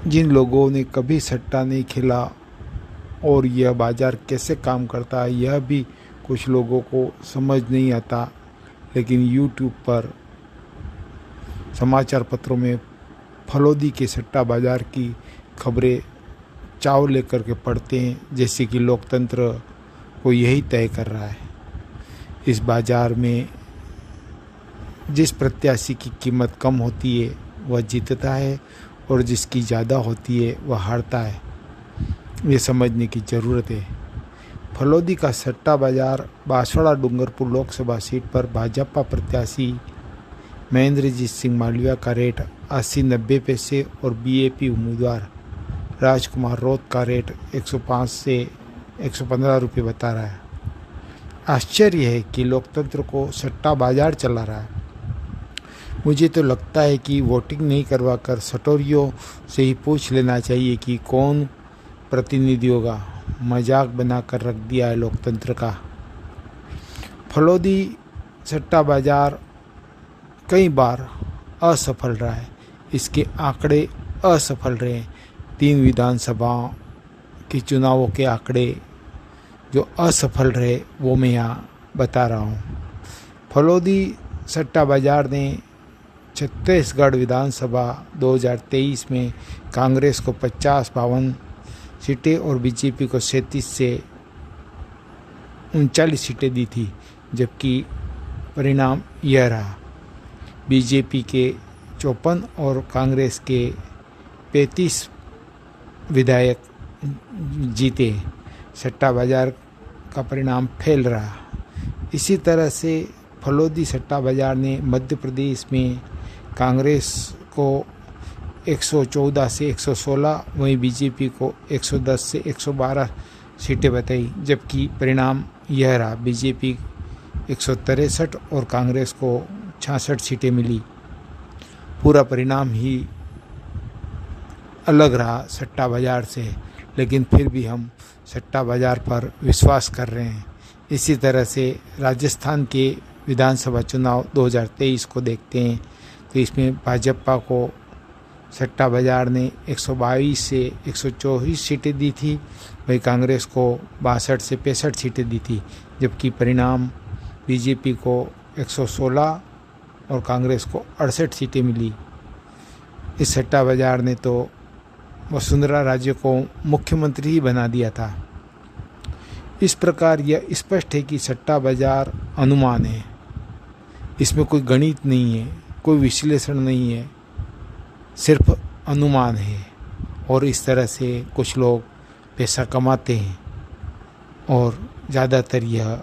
जिन लोगों ने कभी सट्टा नहीं खेला और यह बाज़ार कैसे काम करता है यह भी कुछ लोगों को समझ नहीं आता, लेकिन यूट्यूब पर समाचार पत्रों में फलोदी के सट्टा बाज़ार की खबरें चाव लेकर के पढ़ते हैं, जैसे कि लोकतंत्र को यही तय कर रहा है। इस बाज़ार में जिस प्रत्याशी की कीमत कम होती है वह जीतता है और जिसकी ज़्यादा होती है वह हारता है। ये समझने की ज़रूरत है। फलोदी का सट्टा बाज़ार बांसवाड़ा डूंगरपुर लोकसभा सीट पर भाजपा प्रत्याशी महेंद्रजीत सिंह मालविया का रेट 80-90 पैसे और बीएपी उम्मीदवार राजकुमार रोत का रेट 105 से 115 रुपये बता रहा है। आश्चर्य है कि लोकतंत्र को सट्टा बाज़ार चला रहा है। मुझे तो लगता है कि वोटिंग नहीं करवाकर सटोरियों से ही पूछ लेना चाहिए कि कौन प्रतिनिधि होगा। मजाक बनाकर रख दिया है लोकतंत्र का। फलोदी सट्टा बाज़ार कई बार असफल रहा है। इसके आंकड़े असफल रहे। 3 विधानसभाओं के चुनावों के आंकड़े जो असफल रहे वो मैं यहाँ बता रहा हूँ। फलोदी सट्टा बाज़ार ने छत्तीसगढ़ विधानसभा 2023 में कांग्रेस को 50-52 सीटें और बीजेपी को 37 से 39 सीटें दी थी, जबकि परिणाम यह रहा। बीजेपी के 54 और कांग्रेस के 35 विधायक जीते। सट्टा बाज़ार का परिणाम फैल रहा। इसी तरह से फलोदी सट्टा बाज़ार ने मध्य प्रदेश में कांग्रेस को 114 से 116, वहीं बीजेपी को 110 से 112 सीटें बताई, जबकि परिणाम यह रहा। बीजेपी 163 और कांग्रेस को 66 सीटें मिली। पूरा परिणाम ही अलग रहा सट्टा बाज़ार से, लेकिन फिर भी हम सट्टा बाज़ार पर विश्वास कर रहे हैं। इसी तरह से राजस्थान के विधानसभा चुनाव 2023 को देखते हैं तो इसमें भाजपा को सट्टा बाज़ार ने 122 से 124 सीटें दी थी, वहीं कांग्रेस को 62 से 65 सीटें दी थी, जबकि परिणाम बीजेपी को 116 और कांग्रेस को 68 सीटें मिली। इस सट्टा बाज़ार ने तो वसुंधरा राजे को मुख्यमंत्री ही बना दिया था। इस प्रकार यह स्पष्ट है कि सट्टा बाज़ार अनुमान है। इसमें कोई गणित नहीं है, कोई विश्लेषण नहीं है, सिर्फ अनुमान है। और इस तरह से कुछ लोग पैसा कमाते हैं और ज़्यादातर यह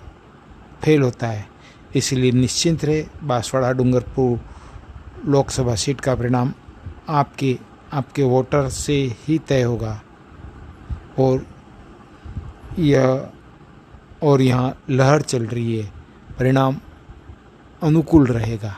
फेल होता है। इसलिए निश्चिंत रहे, बांसवाड़ा डूंगरपुर लोकसभा सीट का परिणाम आपके वोटर से ही तय होगा और यहाँ लहर चल रही है। परिणाम अनुकूल रहेगा।